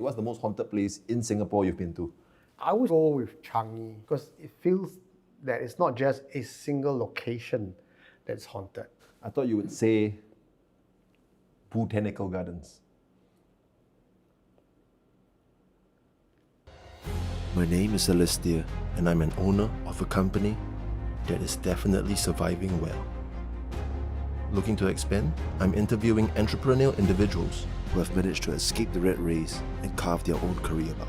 What's the most haunted place in Singapore you've been to? I would go with Changi because it feels that it's not just a single location that's haunted. I thought you would say Botanical Gardens. My name is Alistair, and I'm an owner of a company that is definitely surviving well. Looking to expand? I'm interviewing entrepreneurial individuals who have managed to escape the rat race and carve their own career path.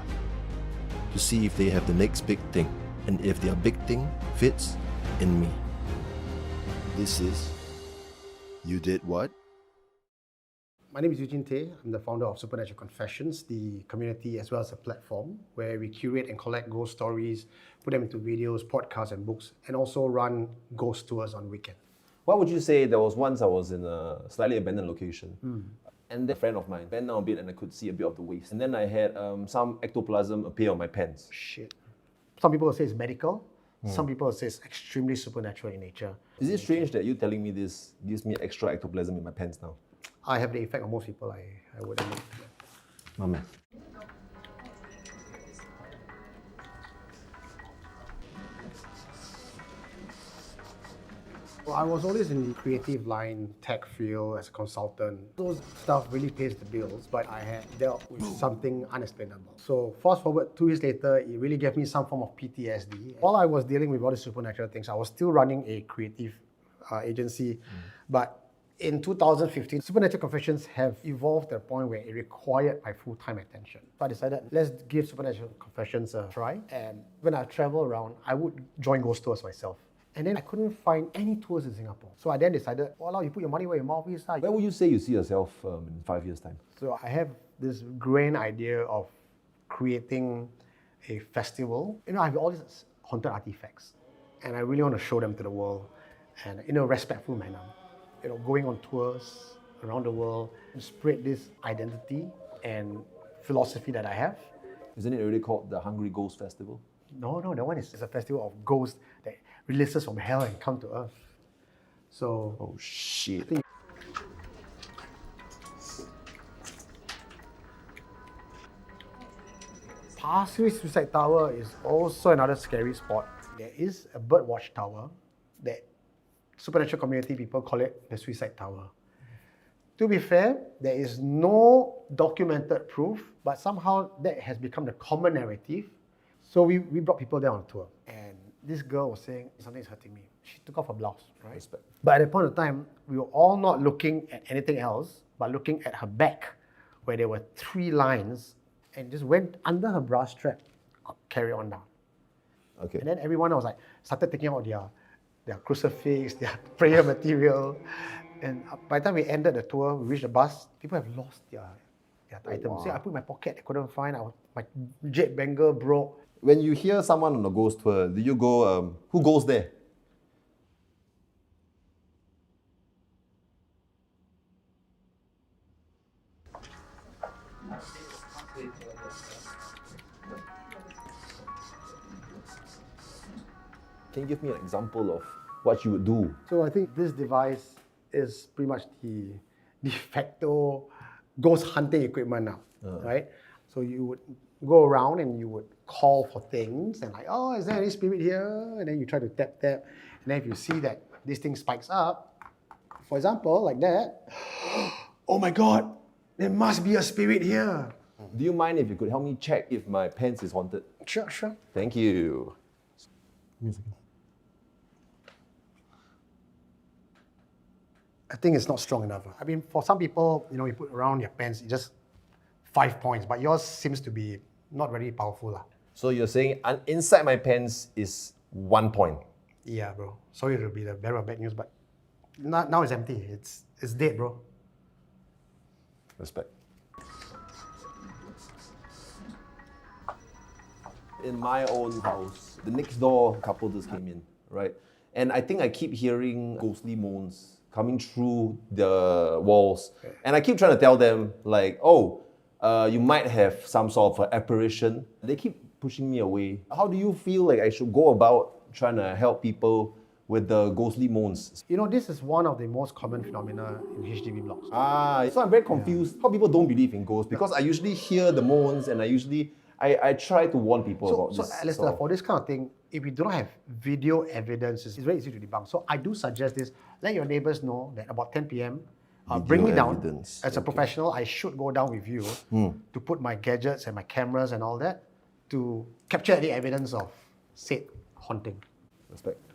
To see if they have the next big thing, and if their big thing fits in me. This is You Did What? My name is Eugene Tay. I'm the founder of Supernatural Confessions, the community as well as a platform where we curate and collect ghost stories, put them into videos, podcasts and books, and also run ghost tours on weekends. What would you say? There was once I was in a slightly abandoned location, and a friend of mine bent down a bit and I could see a bit of the waist. And then I had some ectoplasm appear on my pants. Shit. Some people will say it's medical. Some people will say it's extremely supernatural in nature. Is it strange that you telling me this gives me extra ectoplasm in my pants now? I have the effect on most people, I would admit. My man. Well, I was always in the creative line, tech field as a consultant. Those stuff really pays the bills, but I had dealt with something unexplainable. So fast forward 2 years later, it really gave me some form of PTSD. While I was dealing with all the supernatural things, I was still running a creative agency, but in 2015, Supernatural Confessions have evolved to a point where it required my full-time attention. So I decided, let's give Supernatural Confessions a try. And when I travel around, I would join ghost tours myself. And then I couldn't find any tours in Singapore. So I then decided, well, you put your money where your mouth is. Where would you say you see yourself in 5 years' time? So I have this grand idea of creating a festival. I have all these haunted artifacts, and I really want to show them to the world, and in a respectful manner. Going on tours around the world to spread this identity and philosophy that I have. Isn't it already called the Hungry Ghost Festival? No, that one is a festival of ghosts that releases from hell and come to earth. So, oh shit. Pasir Ris Suicide Tower is also another scary spot. There is a bird watch tower that supernatural community people call it the Suicide Tower. To be fair, there is no documented proof, but somehow that has become the common narrative. So we brought people there on a tour, and this girl was saying, something is hurting me. She took off her blouse, right? Respect. But at that point of time, we were all not looking at anything else, but looking at her back, where there were 3 lines, and just went under her bra strap, carry on down. Okay. And then everyone was like, started taking out their crucifix, their prayer material. And by the time we ended the tour, we reached the bus, people have lost their items. wow. See, I put in my pocket, I couldn't find, my jet banger broke. When you hear someone on a ghost tour, do you go, who goes there? Can you give me an example of what you would do? So I think this device is pretty much the de facto ghost hunting equipment now, right? So you would go around and you would call for things and like, oh, is there any spirit here? And then you try to tap. And then if you see that this thing spikes up, for example, like that, oh my God, there must be a spirit here. Do you mind if you could help me check if my pants is haunted? Sure. Thank you. I think it's not strong enough. I mean, for some people, you put around your pants, it's just 5 points, but yours seems to be not very powerful. So you're saying inside my pants is 1 point? Yeah, bro. Sorry to be the bearer of bad news, but now it's empty. It's dead, bro. Respect. In my own house, the next door couple just came in, right? And I think I keep hearing ghostly moans coming through the walls. And I keep trying to tell them, like, oh, you might have some sort of apparition. They keep pushing me away. How do you feel like I should go about trying to help people with the ghostly moans. You know, this is one of the most common phenomena in HDB blocks. So I'm very confused how people don't believe in ghosts, because I usually hear the moans and I try to warn people about So this. Alistair, for this kind of thing, if you do not have video evidence, it's very easy to debunk. So I do suggest this. Let your neighbors know that about 10 p.m., bring me down. evidence. As a professional, I should go down with you to put my gadgets and my cameras and all that to capture any evidence of said haunting. Respect.